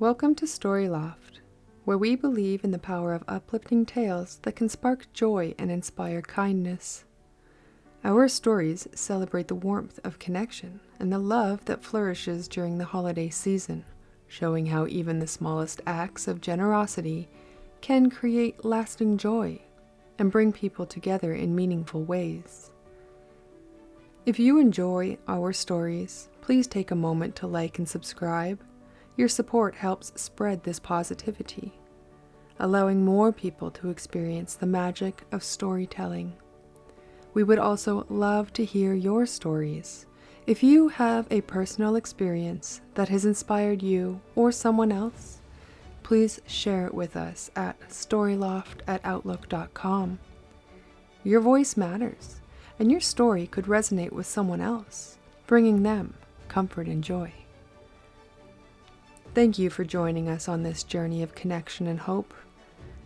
Welcome to Story Loft, where we believe in the power of uplifting tales that can spark joy and inspire kindness. Our stories celebrate the warmth of connection and the love that flourishes during the holiday season, showing how even the smallest acts of generosity can create lasting joy and bring people together in meaningful ways. If you enjoy our stories, please take a moment to like and subscribe. Your support helps spread this positivity, allowing more people to experience the magic of storytelling. We would also love to hear your stories. If you have a personal experience that has inspired you or someone else, please share it with us at storyloft@outlook.com. Your voice matters, and your story could resonate with someone else, bringing them comfort and joy. Thank you for joining us on this journey of connection and hope.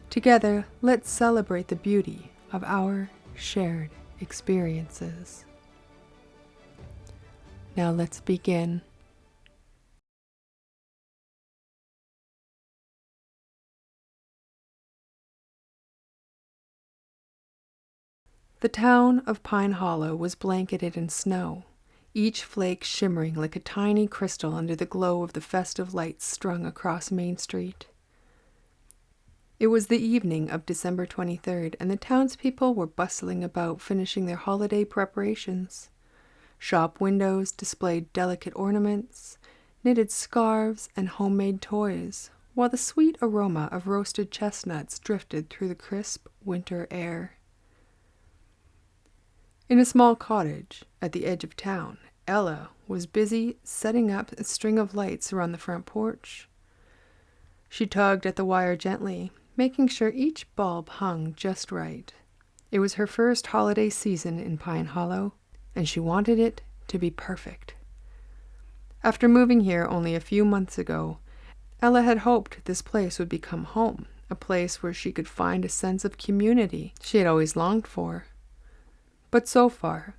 Together, let's celebrate the beauty of our shared experiences. Now let's begin. The town of Pine Hollow was blanketed in snow, each flake shimmering like a tiny crystal under the glow of the festive lights strung across Main Street. It was the evening of December 23rd, and the townspeople were bustling about finishing their holiday preparations. Shop windows displayed delicate ornaments, knitted scarves, and homemade toys, while the sweet aroma of roasted chestnuts drifted through the crisp winter air. In a small cottage at the edge of town, Ella was busy setting up a string of lights around the front porch. She tugged at the wire gently, making sure each bulb hung just right. It was her first holiday season in Pine Hollow, and she wanted it to be perfect. After moving here only a few months ago, Ella had hoped this place would become home, a place where she could find a sense of community she had always longed for. But so far,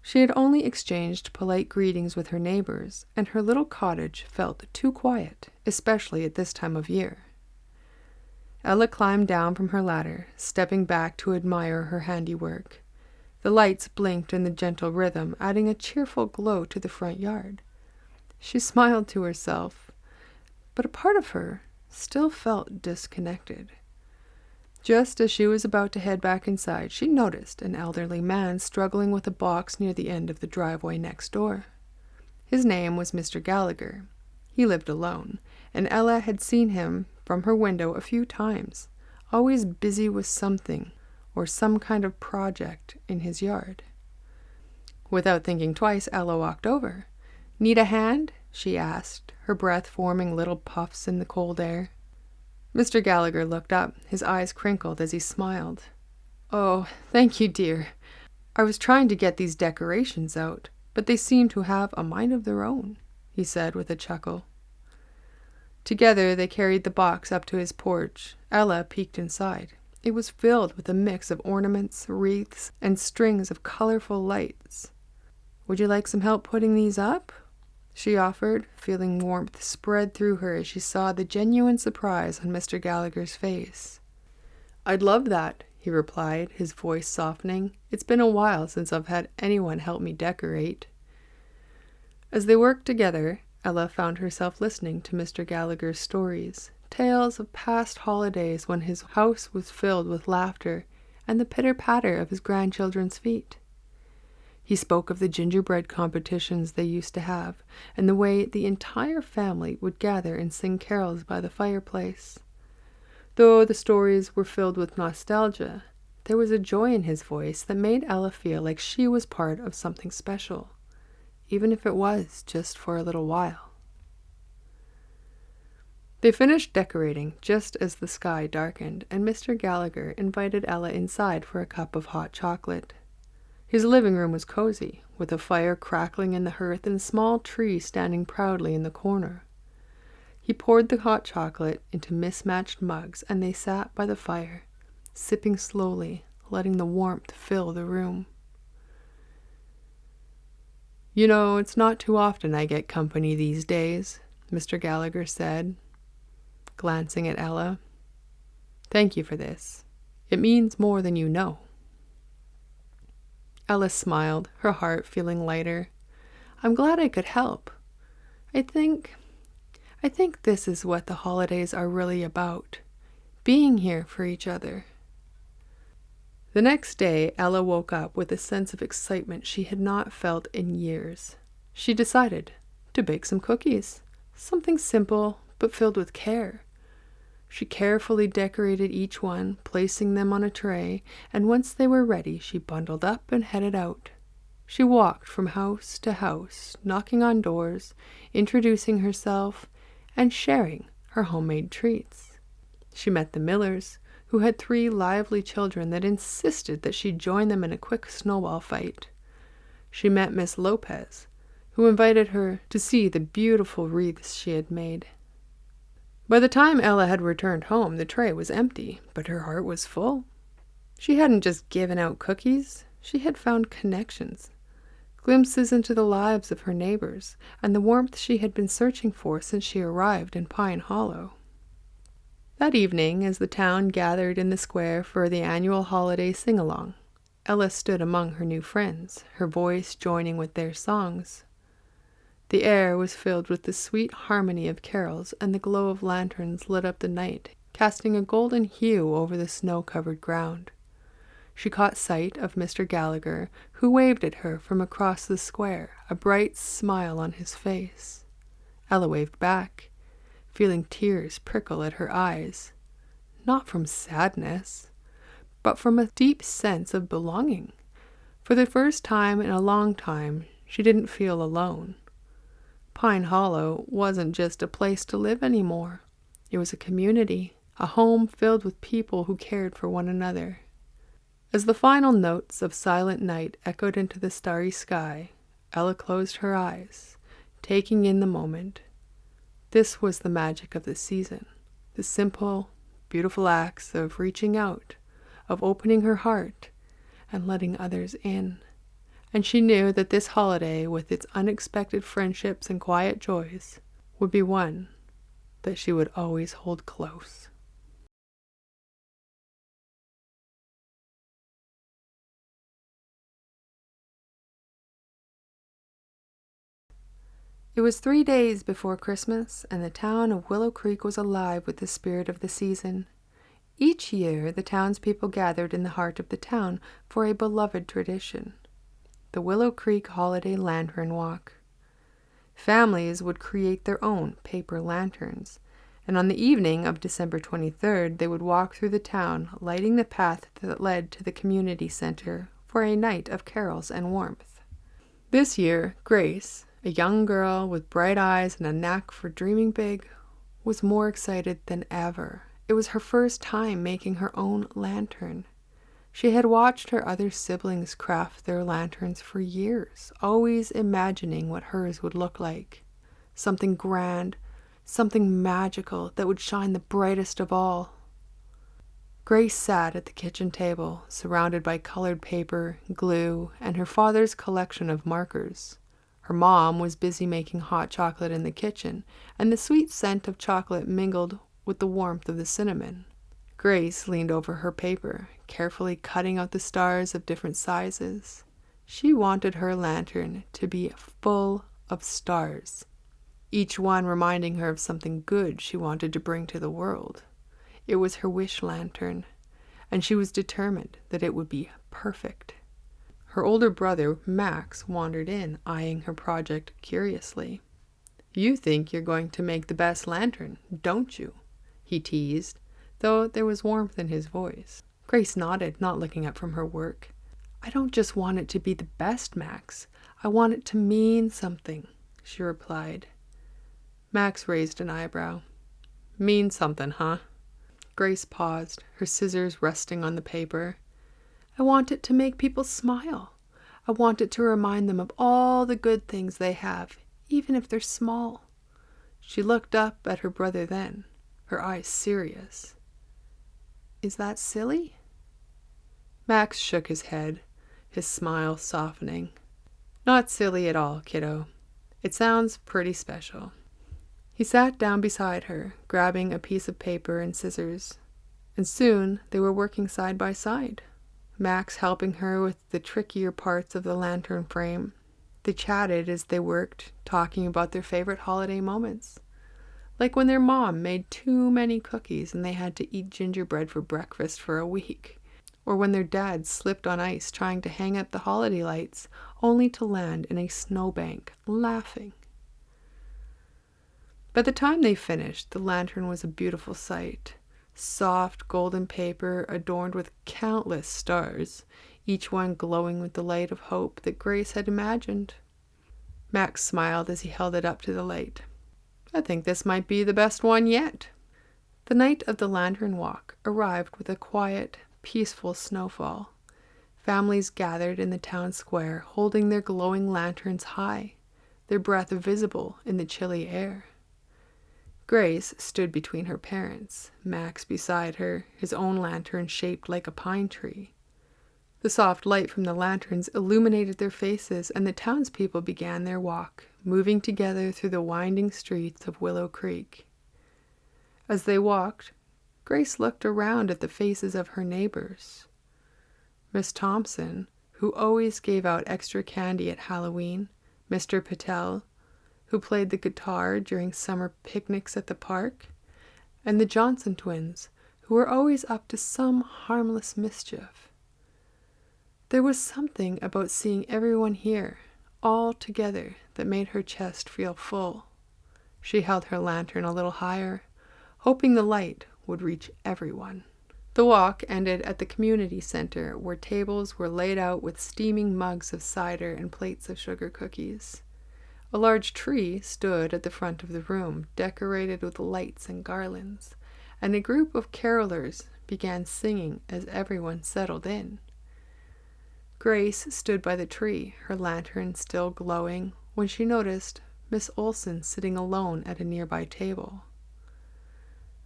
she had only exchanged polite greetings with her neighbors, and her little cottage felt too quiet, especially at this time of year. Ella climbed down from her ladder, stepping back to admire her handiwork. The lights blinked in the gentle rhythm, adding a cheerful glow to the front yard. She smiled to herself, but a part of her still felt disconnected. Just as she was about to head back inside, she noticed an elderly man struggling with a box near the end of the driveway next door. His name was Mr. Gallagher. He lived alone, and Ella had seen him from her window a few times, always busy with something or some kind of project in his yard. Without thinking twice, Ella walked over. "Need a hand?" she asked, her breath forming little puffs in the cold air. Mr. Gallagher looked up, his eyes crinkled as he smiled. "Oh, thank you, dear. I was trying to get these decorations out, but they seem to have a mind of their own," he said with a chuckle. Together they carried the box up to his porch. Ella peeked inside. It was filled with a mix of ornaments, wreaths, and strings of colorful lights. "Would you like some help putting these up?" she offered, feeling warmth spread through her as she saw the genuine surprise on Mr. Gallagher's face. "I'd love that," he replied, his voice softening. "It's been a while since I've had anyone help me decorate." As they worked together, Ella found herself listening to Mr. Gallagher's stories, tales of past holidays when his house was filled with laughter and the pitter-patter of his grandchildren's feet. He spoke of the gingerbread competitions they used to have, and the way the entire family would gather and sing carols by the fireplace. Though the stories were filled with nostalgia, there was a joy in his voice that made Ella feel like she was part of something special, even if it was just for a little while. They finished decorating just as the sky darkened, and Mr. Gallagher invited Ella inside for a cup of hot chocolate. His living room was cozy, with a fire crackling in the hearth and a small tree standing proudly in the corner. He poured the hot chocolate into mismatched mugs, and they sat by the fire, sipping slowly, letting the warmth fill the room. "You know, it's not too often I get company these days," Mr. Gallagher said. glancing at Ella. "Thank you for this. It means more than you know." Ella smiled, her heart feeling lighter. "I'm glad I could help. I think this is what the holidays are really about. Being here for each other." The next day, Ella woke up with a sense of excitement she had not felt in years. She decided to bake some cookies, something simple but filled with care. She carefully decorated each one, placing them on a tray, and once they were ready, she bundled up and headed out. She walked from house to house, knocking on doors, introducing herself, and sharing her homemade treats. She met the Millers, who had 3 lively children that insisted that she join them in a quick snowball fight. She met Miss Lopez, who invited her to see the beautiful wreaths she had made. By the time Ella had returned home, the tray was empty, but her heart was full. She hadn't just given out cookies, she had found connections, glimpses into the lives of her neighbors, and the warmth she had been searching for since she arrived in Pine Hollow. That evening, as the town gathered in the square for the annual holiday sing-along, Ella stood among her new friends, her voice joining with their songs. The air was filled with the sweet harmony of carols, and the glow of lanterns lit up the night, casting a golden hue over the snow-covered ground. She caught sight of Mr. Gallagher, who waved at her from across the square, a bright smile on his face. Ella waved back, feeling tears prickle at her eyes, not from sadness, but from a deep sense of belonging. For the first time in a long time, she didn't feel alone. Pine Hollow wasn't just a place to live anymore. It was a community, a home filled with people who cared for one another. As the final notes of Silent Night echoed into the starry sky, Ella closed her eyes, taking in the moment. This was the magic of the season, the simple, beautiful acts of reaching out, of opening her heart, and letting others in. And she knew that this holiday, with its unexpected friendships and quiet joys, would be one that she would always hold close. It was 3 days before Christmas, and the town of Willow Creek was alive with the spirit of the season. Each year, the townspeople gathered in the heart of the town for a beloved tradition, the Willow Creek Holiday Lantern Walk. Families would create their own paper lanterns, and on the evening of December 23rd, they would walk through the town, lighting the path that led to the community center for a night of carols and warmth. This year, Grace, a young girl with bright eyes and a knack for dreaming big, was more excited than ever. It was her first time making her own lantern. She had watched her other siblings craft their lanterns for years, always imagining what hers would look like. Something grand, something magical that would shine the brightest of all. Grace sat at the kitchen table, surrounded by colored paper, glue, and her father's collection of markers. Her mom was busy making hot chocolate in the kitchen, and the sweet scent of chocolate mingled with the warmth of the cinnamon. Grace leaned over her paper, carefully cutting out the stars of different sizes. She wanted her lantern to be full of stars, each one reminding her of something good she wanted to bring to the world. It was her wish lantern, and she was determined that it would be perfect. Her older brother, Max, wandered in, eyeing her project curiously. "You think you're going to make the best lantern, don't you?" he teased, though there was warmth in his voice. Grace nodded, not looking up from her work. "I don't just want it to be the best, Max. I want it to mean something," she replied. Max raised an eyebrow. "Mean something, huh?" Grace paused, her scissors resting on the paper. "I want it to make people smile. I want it to remind them of all the good things they have, even if they're small." She looked up at her brother then, her eyes serious. "Is that silly?" Max shook his head, his smile softening. "Not silly at all, kiddo. It sounds pretty special." He sat down beside her, grabbing a piece of paper and scissors, and soon they were working side by side, Max helping her with the trickier parts of the lantern frame. They chatted as they worked, talking about their favorite holiday moments, like when their mom made too many cookies and they had to eat gingerbread for breakfast for a week, or when their dad slipped on ice trying to hang up the holiday lights, only to land in a snowbank, laughing. By the time they finished, the lantern was a beautiful sight. Soft golden paper adorned with countless stars, each one glowing with the light of hope that Grace had imagined. Max smiled as he held it up to the light. "I think this might be the best one yet." The night of the lantern walk arrived with a quiet, peaceful snowfall. Families gathered in the town square, holding their glowing lanterns high, their breath visible in the chilly air. Grace stood between her parents, Max beside her, his own lantern shaped like a pine tree. The soft light from the lanterns illuminated their faces, and the townspeople began their walk, moving together through the winding streets of Willow Creek. As they walked, Grace looked around at the faces of her neighbors. Miss Thompson, who always gave out extra candy at Halloween, Mr. Patel, who played the guitar during summer picnics at the park, and the Johnson twins, who were always up to some harmless mischief. There was something about seeing everyone here, all together, that made her chest feel full. She held her lantern a little higher, hoping the light would reach everyone. The walk ended at the community center, where tables were laid out with steaming mugs of cider and plates of sugar cookies. A large tree stood at the front of the room, decorated with lights and garlands, and a group of carolers began singing as everyone settled in. Grace stood by the tree, her lantern still glowing, when she noticed Miss Olson sitting alone at a nearby table.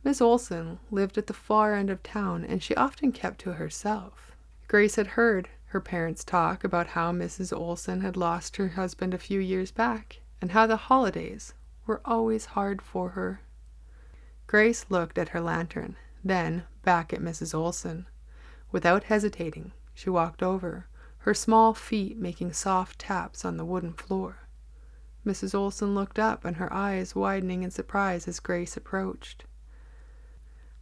Miss Olson lived at the far end of town, and she often kept to herself. Grace had heard her parents talk about how Mrs. Olson had lost her husband a few years back, and how the holidays were always hard for her. Grace looked at her lantern, then back at Mrs. Olson. Without hesitating, she walked over, her small feet making soft taps on the wooden floor. Mrs. Olson looked up, and her eyes widening in surprise as Grace approached.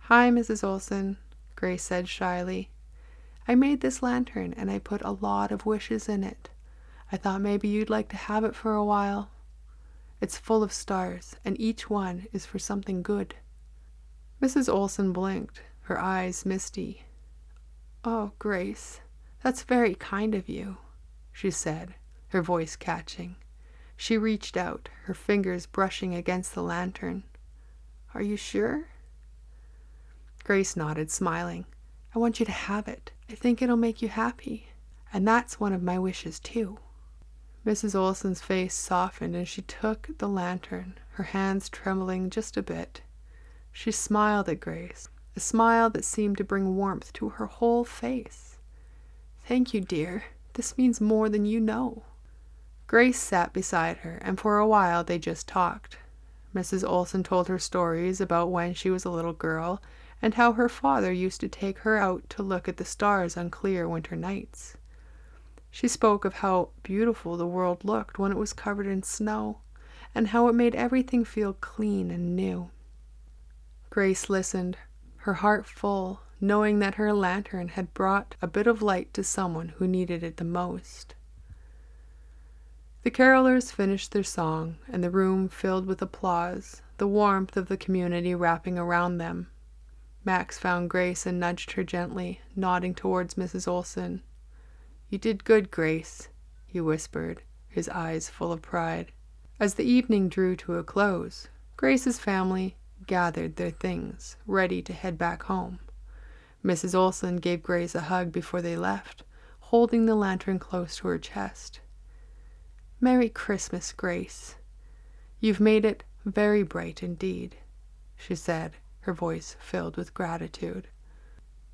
"Hi, Mrs. Olson," Grace said shyly. "I made this lantern, and I put a lot of wishes in it. I thought maybe you'd like to have it for a while. It's full of stars, and each one is for something good." Mrs. Olson blinked, her eyes misty. "Oh, Grace, that's very kind of you," she said, her voice catching. She reached out, her fingers brushing against the lantern. "Are you sure?" Grace nodded, smiling. "I want you to have it. I think it'll make you happy. And that's one of my wishes, too." Mrs. Olson's face softened and she took the lantern, her hands trembling just a bit. She smiled at Grace, a smile that seemed to bring warmth to her whole face. "Thank you, dear. This means more than you know." Grace sat beside her, and for a while they just talked. Mrs. Olson told her stories about when she was a little girl, and how her father used to take her out to look at the stars on clear winter nights. She spoke of how beautiful the world looked when it was covered in snow, and how it made everything feel clean and new. Grace listened, her heart full, knowing that her lantern had brought a bit of light to someone who needed it the most. The carolers finished their song, and the room filled with applause, the warmth of the community wrapping around them. Max found Grace and nudged her gently, nodding towards Mrs. Olson. "You did good, Grace," he whispered, his eyes full of pride. As the evening drew to a close, Grace's family gathered their things, ready to head back home. Mrs. Olson gave Grace a hug before they left, holding the lantern close to her chest. "Merry Christmas, Grace. You've made it very bright indeed," she said, her voice filled with gratitude.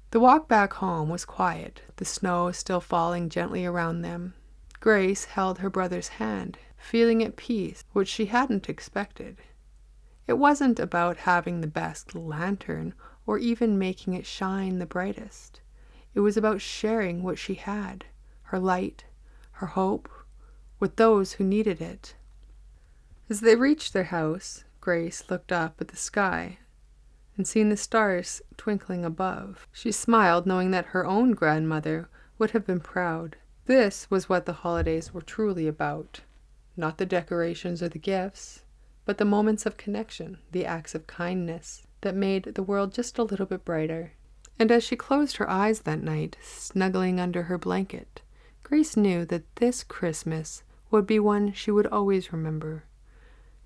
The walk back home was quiet, the snow still falling gently around them. Grace held her brother's hand, feeling at peace, which she hadn't expected. It wasn't about having the best lantern or even making it shine the brightest. It was about sharing what she had, her light, her hope, with those who needed it. As they reached their house, Grace looked up at the sky and seeing the stars twinkling above. She smiled, knowing that her own grandmother would have been proud. This was what the holidays were truly about. Not the decorations or the gifts, but the moments of connection, the acts of kindness that made the world just a little bit brighter. And as she closed her eyes that night, snuggling under her blanket, Grace knew that this Christmas would be one she would always remember.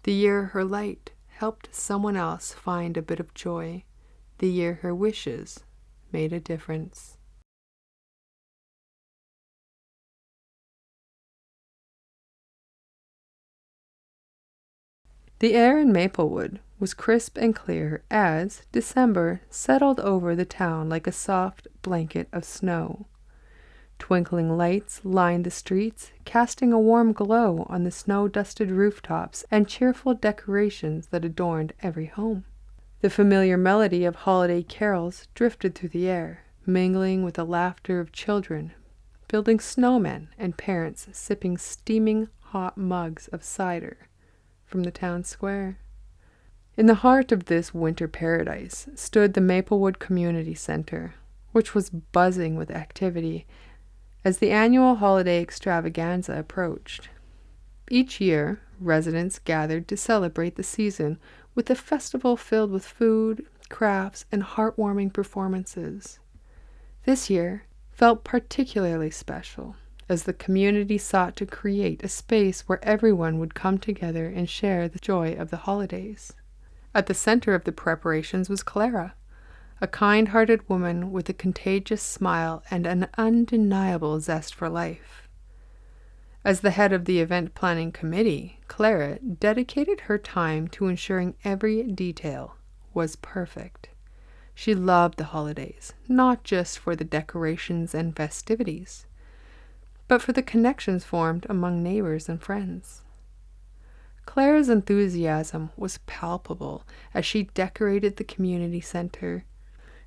The year her light helped someone else find a bit of joy. The year her wishes made a difference. The air in Maplewood was crisp and clear as December settled over the town like a soft blanket of snow. Twinkling lights lined the streets, casting a warm glow on the snow-dusted rooftops and cheerful decorations that adorned every home. The familiar melody of holiday carols drifted through the air, mingling with the laughter of children, building snowmen and parents sipping steaming hot mugs of cider from the town square. In the heart of this winter paradise stood the Maplewood Community Center, which was buzzing with activity as the annual holiday extravaganza approached. Each year, residents gathered to celebrate the season with a festival filled with food, crafts, and heartwarming performances. This year felt particularly special, as the community sought to create a space where everyone would come together and share the joy of the holidays. At the center of the preparations was Clara, a kind-hearted woman with a contagious smile and an undeniable zest for life. As the head of the event planning committee, Clara dedicated her time to ensuring every detail was perfect. She loved the holidays, not just for the decorations and festivities, but for the connections formed among neighbors and friends. Clara's enthusiasm was palpable as she decorated the community center.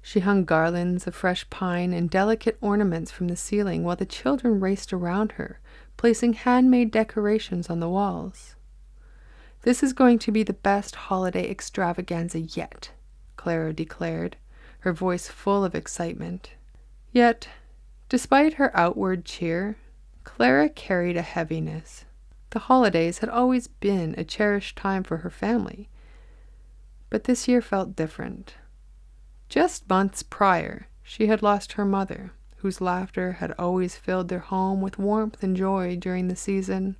She hung garlands of fresh pine and delicate ornaments from the ceiling while the children raced around her, placing handmade decorations on the walls. "This is going to be the best holiday extravaganza yet," Clara declared, her voice full of excitement. Yet, despite her outward cheer, Clara carried a heaviness. The holidays had always been a cherished time for her family, but this year felt different. Just months prior, she had lost her mother, whose laughter had always filled their home with warmth and joy during the season.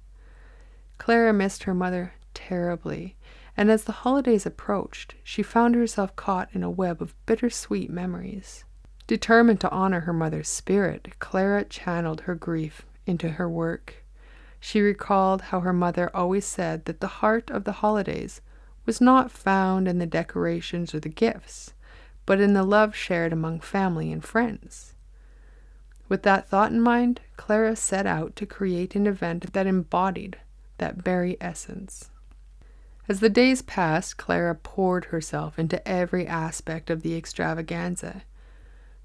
Clara missed her mother terribly, and as the holidays approached, she found herself caught in a web of bittersweet memories. Determined to honor her mother's spirit, Clara channeled her grief into her work. She recalled how her mother always said that the heart of the holidays was not found in the decorations or the gifts, but in the love shared among family and friends. With that thought in mind, Clara set out to create an event that embodied that very essence. As the days passed, Clara poured herself into every aspect of the extravaganza.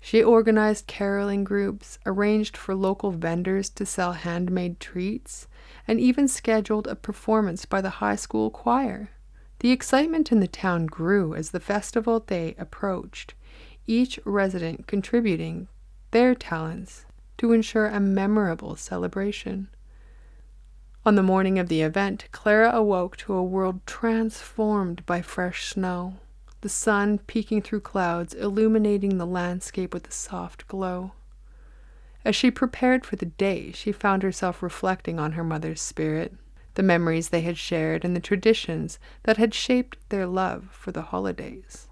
She organized caroling groups, arranged for local vendors to sell handmade treats, and even scheduled a performance by the high school choir. The excitement in the town grew as the festival day approached, each resident contributing their talents to ensure a memorable celebration. On the morning of the event, Clara awoke to a world transformed by fresh snow, the sun peeking through clouds, illuminating the landscape with a soft glow. As she prepared for the day, she found herself reflecting on her mother's spirit, the memories they had shared, and the traditions that had shaped their love for the holidays.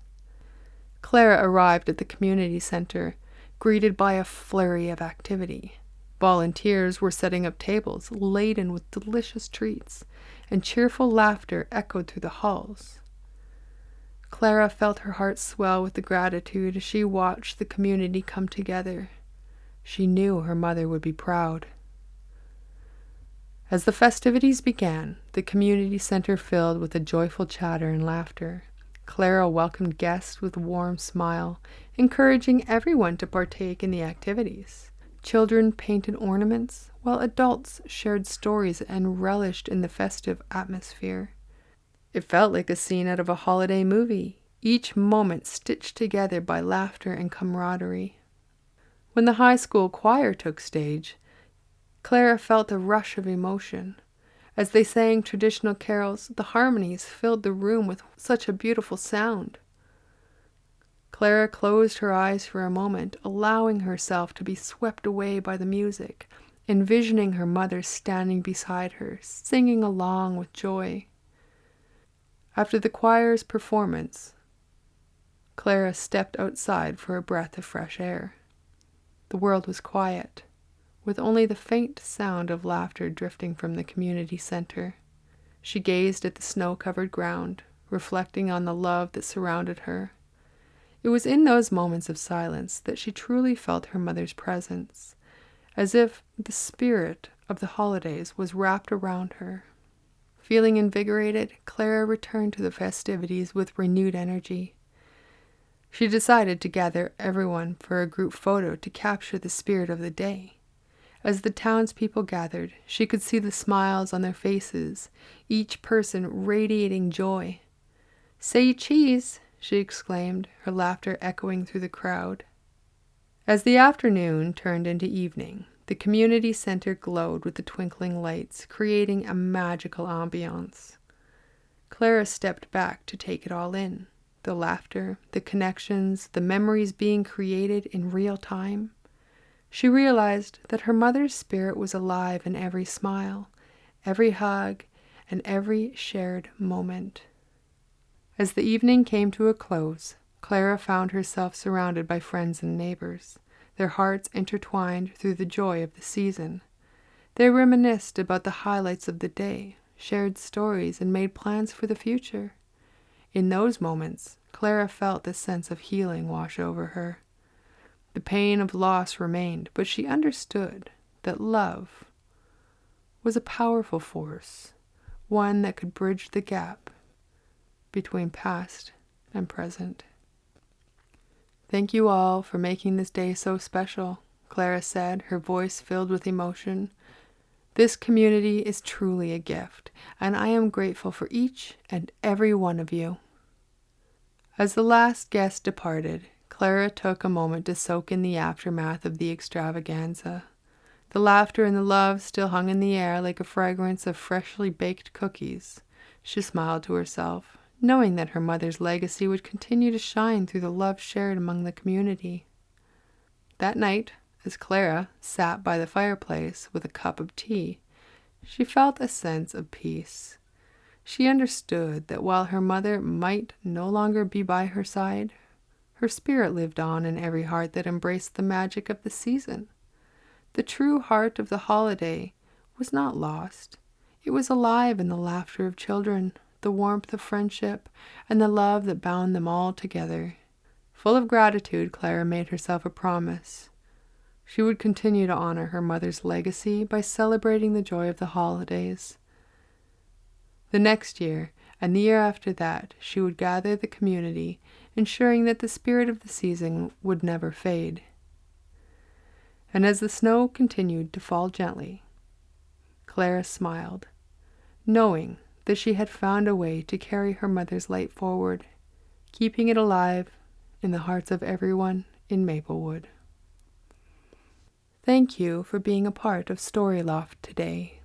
Clara arrived at the community center, greeted by a flurry of activity. Volunteers were setting up tables laden with delicious treats, and cheerful laughter echoed through the halls. Clara felt her heart swell with the gratitude as she watched the community come together. She knew her mother would be proud. As the festivities began, the community center filled with a joyful chatter and laughter. Clara welcomed guests with a warm smile, encouraging everyone to partake in the activities. Children painted ornaments, while adults shared stories and relished in the festive atmosphere. It felt like a scene out of a holiday movie, each moment stitched together by laughter and camaraderie. When the high school choir took stage, Clara felt a rush of emotion. As they sang traditional carols, the harmonies filled the room with such a beautiful sound. Clara closed her eyes for a moment, allowing herself to be swept away by the music, envisioning her mother standing beside her, singing along with joy. After the choir's performance, Clara stepped outside for a breath of fresh air. The world was quiet, with only the faint sound of laughter drifting from the community center. She gazed at the snow-covered ground, reflecting on the love that surrounded her. It was in those moments of silence that she truly felt her mother's presence, as if the spirit of the holidays was wrapped around her. Feeling invigorated, Clara returned to the festivities with renewed energy. She decided to gather everyone for a group photo to capture the spirit of the day. As the townspeople gathered, she could see the smiles on their faces, each person radiating joy. "Say cheese!" she exclaimed, her laughter echoing through the crowd. As the afternoon turned into evening, the community center glowed with the twinkling lights, creating a magical ambiance. Clara stepped back to take it all in. The laughter, the connections, the memories being created in real time. She realized that her mother's spirit was alive in every smile, every hug, and every shared moment. As the evening came to a close, Clara found herself surrounded by friends and neighbors, their hearts intertwined through the joy of the season. They reminisced about the highlights of the day, shared stories, and made plans for the future. In those moments, Clara felt a sense of healing wash over her. The pain of loss remained, but she understood that love was a powerful force, one that could bridge the gap between past and present. "Thank you all for making this day so special," Clara said, her voice filled with emotion. "This community is truly a gift, and I am grateful for each and every one of you." As the last guest departed, Clara took a moment to soak in the aftermath of the extravaganza. The laughter and the love still hung in the air like a fragrance of freshly baked cookies. She smiled to herself, knowing that her mother's legacy would continue to shine through the love shared among the community. That night, as Clara sat by the fireplace with a cup of tea, she felt a sense of peace. She understood that while her mother might no longer be by her side, her spirit lived on in every heart that embraced the magic of the season. The true heart of the holiday was not lost. It was alive in the laughter of children, the warmth of friendship, and the love that bound them all together. Full of gratitude, Clara made herself a promise. She would continue to honor her mother's legacy by celebrating the joy of the holidays. The next year, and the year after that, she would gather the community, ensuring that the spirit of the season would never fade. And as the snow continued to fall gently, Clara smiled, knowing that she had found a way to carry her mother's light forward, keeping it alive in the hearts of everyone in Maplewood. Thank you for being a part of Story Loft today.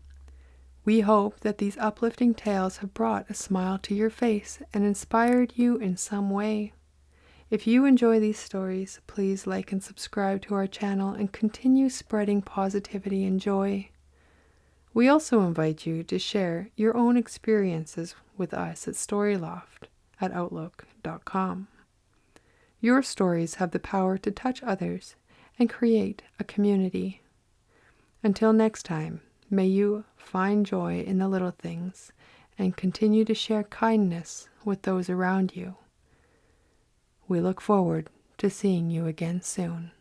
We hope that these uplifting tales have brought a smile to your face and inspired you in some way. If you enjoy these stories, please like and subscribe to our channel and continue spreading positivity and joy. We also invite you to share your own experiences with us at storyloft@outlook.com. Your stories have the power to touch others and create a community. Until next time, may you find joy in the little things and continue to share kindness with those around you. We look forward to seeing you again soon.